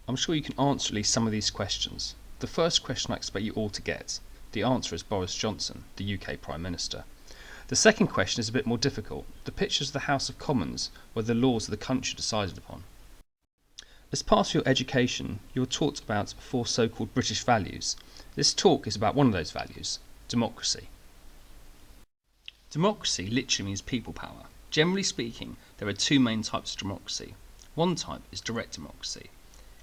I'm sure you can answer at least some of these questions. The first question I expect you all to get. The answer is Boris Johnson, the UK Prime Minister. The second question is a bit more difficult. The picture is the House of Commons, where the laws of the country are decided upon. As part of your education, you're taught about 4 so-called British values. This talk is about one of those values, democracy. Democracy literally means people power. Generally speaking, there are 2 main types of democracy. One type is direct democracy.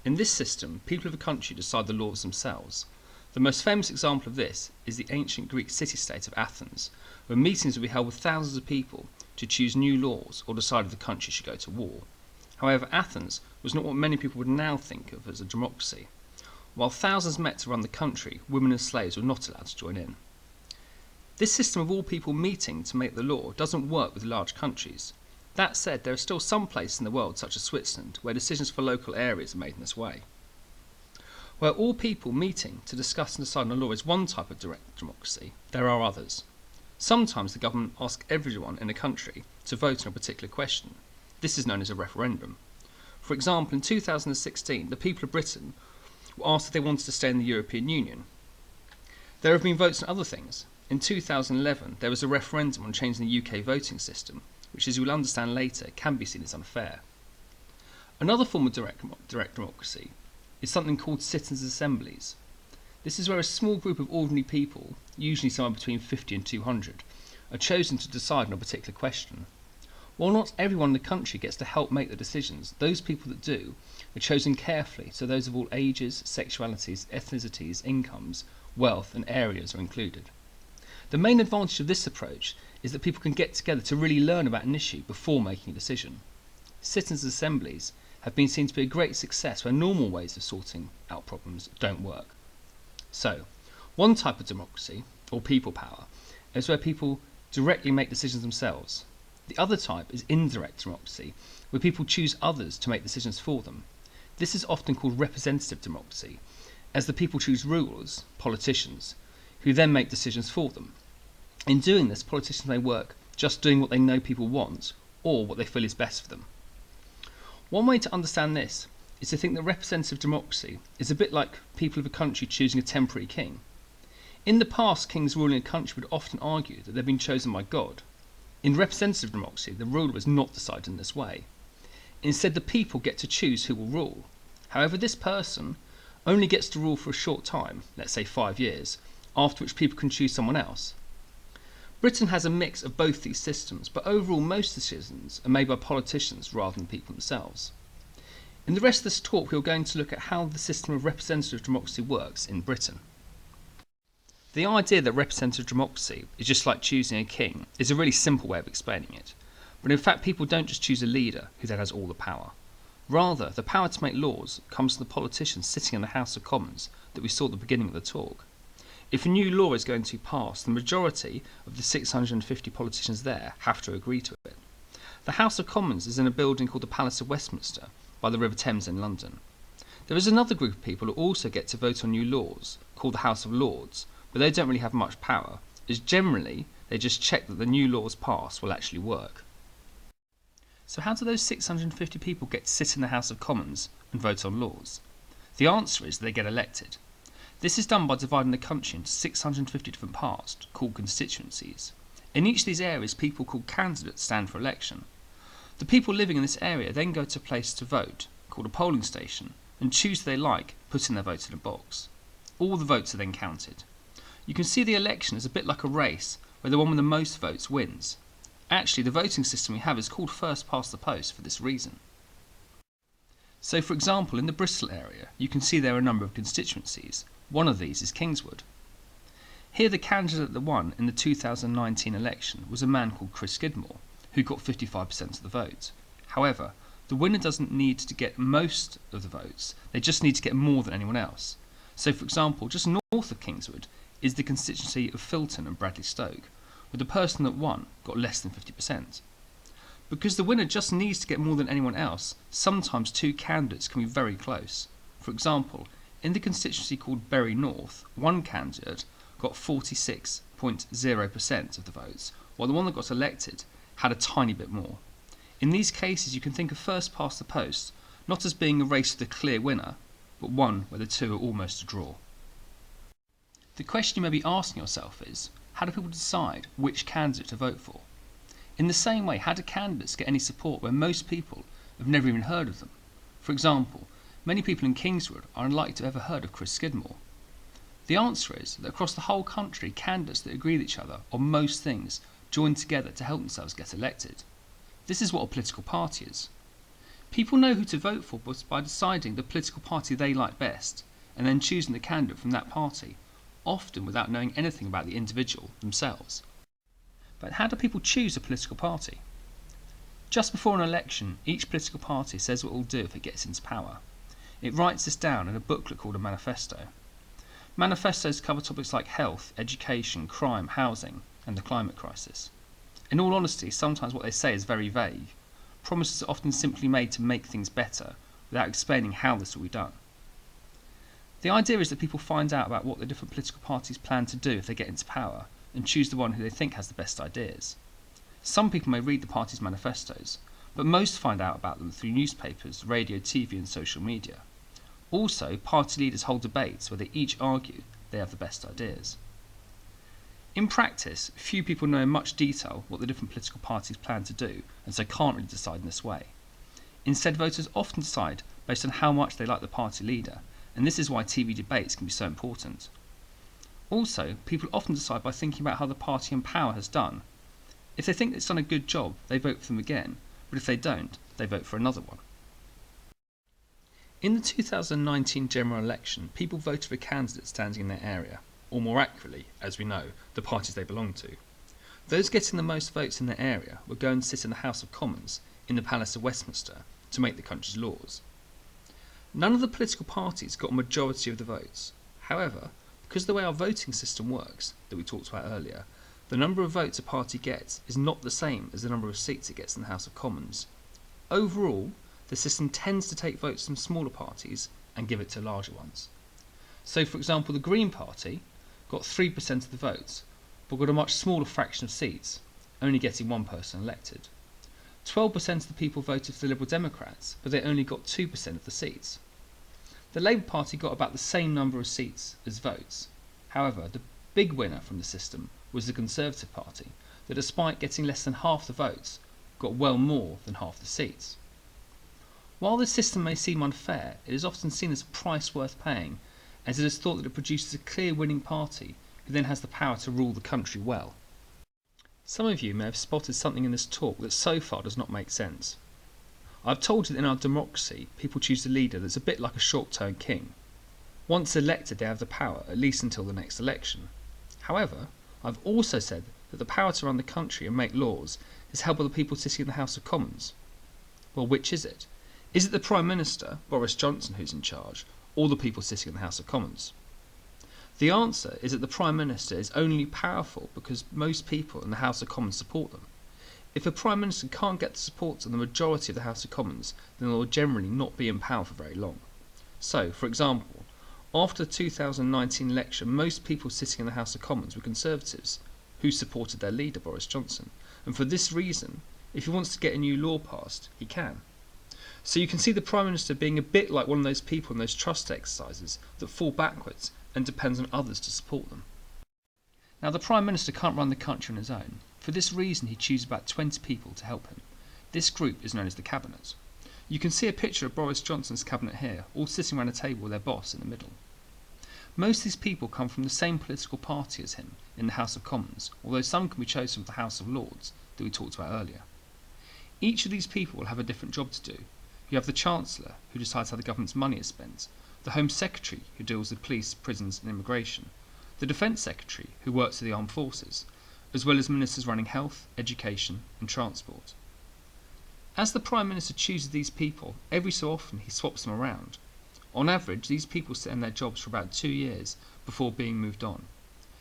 In this system, people of a country decide the laws themselves. The most famous example of this is the ancient Greek city-state of Athens, where meetings would be held with thousands of people to choose new laws or decide if the country should go to war. However, Athens was not what many people would now think of as a democracy. While thousands met to run the country, women and slaves were not allowed to join in. This system of all people meeting to make the law doesn't work with large countries. That said, there are still some places in the world, such as Switzerland, where decisions for local areas are made in this way. Where all people meeting to discuss and decide on a law is one type of direct democracy, there are others. Sometimes the government asks everyone in a country to vote on a particular question. This is known as a referendum. For example, in 2016, the people of Britain were asked if they wanted to stay in the European Union. There have been votes on other things. In 2011, there was a referendum on changing the UK voting system, which, as you will understand later, can be seen as unfair. Another form of direct democracy is something called citizens' assemblies. This is where a small group of ordinary people, usually somewhere between 50 and 200, are chosen to decide on a particular question. While not everyone in the country gets to help make the decisions, those people that do are chosen carefully, so those of all ages, sexualities, ethnicities, incomes, wealth and areas are included. The main advantage of this approach is that people can get together to really learn about an issue before making a decision. Citizens' assemblies have been seen to be a great success where normal ways of sorting out problems don't work. So, one type of democracy, or people power, is where people directly make decisions themselves. The other type is indirect democracy, where people choose others to make decisions for them. This is often called representative democracy, as the people choose rulers, politicians, who then make decisions for them. In doing this, politicians may work just doing what they know people want, or what they feel is best for them. One way to understand this is to think that representative democracy is a bit like people of a country choosing a temporary king. In the past, kings ruling a country would often argue that they'd been chosen by God. In representative democracy, the ruler was not decided in this way. Instead, the people get to choose who will rule. However, this person only gets to rule for a short time, let's say 5 years, after which people can choose someone else. Britain has a mix of both these systems, but overall most decisions are made by politicians rather than people themselves. In the rest of this talk, we are going to look at how the system of representative democracy works in Britain. The idea that representative democracy is just like choosing a king is a really simple way of explaining it. But in fact, people don't just choose a leader who then has all the power. Rather, the power to make laws comes from the politicians sitting in the House of Commons that we saw at the beginning of the talk. If a new law is going to be passed, the majority of the 650 politicians there have to agree to it. The House of Commons is in a building called the Palace of Westminster by the River Thames in London. There is another group of people who also get to vote on new laws, called the House of Lords, but they don't really have much power, as generally they just check that the new laws passed will actually work. So how do those 650 people get to sit in the House of Commons and vote on laws? The answer is they get elected. This is done by dividing the country into 650 different parts, called constituencies. In each of these areas, people called candidates stand for election. The people living in this area then go to a place to vote, called a polling station, and choose who they like, putting their vote in a box. All the votes are then counted. You can see the election as a bit like a race, where the one with the most votes wins. Actually, the voting system we have is called first past the post for this reason. So, for example, in the Bristol area, you can see there are a number of constituencies. One of these is Kingswood. Here, the candidate that won in the 2019 election was a man called Chris Skidmore, who got 55% of the vote. However, the winner doesn't need to get most of the votes, they just need to get more than anyone else. So, for example, just north of Kingswood is the constituency of Filton and Bradley Stoke, where the person that won got less than 50%. Because the winner just needs to get more than anyone else, sometimes 2 candidates can be very close. For example, in the constituency called Bury North, one candidate got 46.0% of the votes, while the one that got elected had a tiny bit more. In these cases, you can think of first past the post not as being a race for the clear winner, but one where the two are almost a draw. The question you may be asking yourself is, how do people decide which candidate to vote for? In the same way, how do candidates get any support when most people have never even heard of them? For example, many people in Kingswood are unlikely to have ever heard of Chris Skidmore. The answer is that across the whole country, candidates that agree with each other on most things join together to help themselves get elected. This is what a political party is. People know who to vote for by deciding the political party they like best and then choosing the candidate from that party, often without knowing anything about the individual themselves. But how do people choose a political party? Just before an election, each political party says what it will do if it gets into power. It writes this down in a booklet called a manifesto. Manifestos cover topics like health, education, crime, housing, and the climate crisis. In all honesty, sometimes what they say is very vague. Promises are often simply made to make things better, without explaining how this will be done. The idea is that people find out about what the different political parties plan to do if they get into power, and choose the one who they think has the best ideas. Some people may read the party's manifestos, but most find out about them through newspapers, radio, TV and social media. Also, party leaders hold debates where they each argue they have the best ideas. In practice, few people know in much detail what the different political parties plan to do, and so can't really decide in this way. Instead, voters often decide based on how much they like the party leader, and this is why TV debates can be so important. Also, people often decide by thinking about how the party in power has done. If they think it's done a good job, they vote for them again, but if they don't, they vote for another one. In the 2019 general election, people voted for candidates standing in their area, or more accurately, as we know, the parties they belong to. Those getting the most votes in their area would go and sit in the House of Commons in the Palace of Westminster to make the country's laws. None of the political parties got a majority of the votes. However, because of the way our voting system works, that we talked about earlier, the number of votes a party gets is not the same as the number of seats it gets in the House of Commons. Overall, the system tends to take votes from smaller parties and give it to larger ones. So, for example, the Green Party got 3% of the votes, but got a much smaller fraction of seats, only getting one person elected. 12% of the people voted for the Liberal Democrats, but they only got 2% of the seats. The Labour Party got about the same number of seats as votes. However, the big winner from the system was the Conservative Party, that despite getting less than half the votes, got well more than half the seats. While this system may seem unfair, it is often seen as a price worth paying, as it is thought that it produces a clear winning party who then has the power to rule the country well. Some of you may have spotted something in this talk that so far does not make sense. I've told you that in our democracy, people choose a leader that's a bit like a short-term king. Once elected, they have the power, at least until the next election. However, I've also said that the power to run the country and make laws is held by the people sitting in the House of Commons. Well, which is it? Is it the Prime Minister, Boris Johnson, who's in charge, or the people sitting in the House of Commons? The answer is that the Prime Minister is only powerful because most people in the House of Commons support them. If a Prime Minister can't get the support of the majority of the House of Commons, then they will generally not be in power for very long. So, for example, after the 2019 election, most people sitting in the House of Commons were Conservatives, who supported their leader, Boris Johnson. And for this reason, if he wants to get a new law passed, he can. So you can see the Prime Minister being a bit like one of those people in those trust exercises that fall backwards and depends on others to support them. Now, the Prime Minister can't run the country on his own. For this reason, he chooses about 20 people to help him. This group is known as the Cabinet. You can see a picture of Boris Johnson's cabinet here, all sitting around a table with their boss in the middle. Most of these people come from the same political party as him in the House of Commons, although some can be chosen from the House of Lords that we talked about earlier. Each of these people will have a different job to do. You have the Chancellor, who decides how the government's money is spent, the Home Secretary, who deals with police, prisons and immigration, the Defence Secretary, who works with the armed forces, as well as ministers running health, education and transport. As the Prime Minister chooses these people, every so often he swaps them around. On average, these people sit in their jobs for about 2 years before being moved on.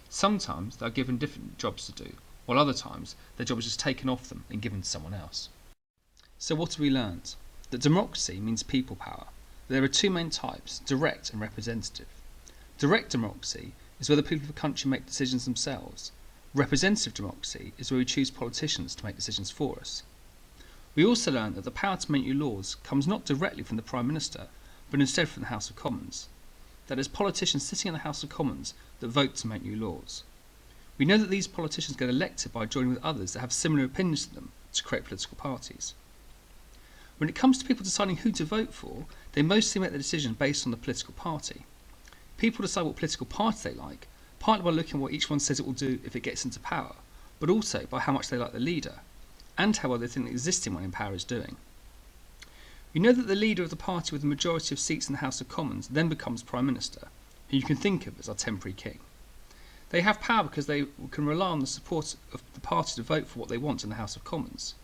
Sometimes they are given different jobs to do, while other times their job is just taken off them and given to someone else. So what have we learned? That democracy means people power. There are two main types, direct and representative. Direct democracy is where the people of a country make decisions themselves. Representative democracy is where we choose politicians to make decisions for us. We also learned that the power to make new laws comes not directly from the Prime Minister, but instead from the House of Commons. That is, politicians sitting in the House of Commons that vote to make new laws. We know that these politicians get elected by joining with others that have similar opinions to them to create political parties. When it comes to people deciding who to vote for, they mostly make the decision based on the political party. People decide what political party they like, partly by looking at what each one says it will do if it gets into power, but also by how much they like the leader, and how well they think the existing one in power is doing. We know that the leader of the party with the majority of seats in the House of Commons then becomes Prime Minister, who you can think of as our temporary king. They have power because they can rely on the support of the party to vote for what they want in the House of Commons.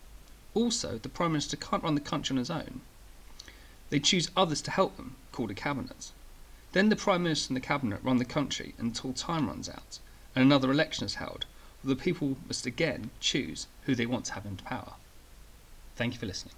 Also, the Prime Minister can't run the country on his own. They choose others to help them, called a cabinet. Then the Prime Minister and the cabinet run the country until time runs out, and another election is held, where the people must again choose who they want to have into power. Thank you for listening.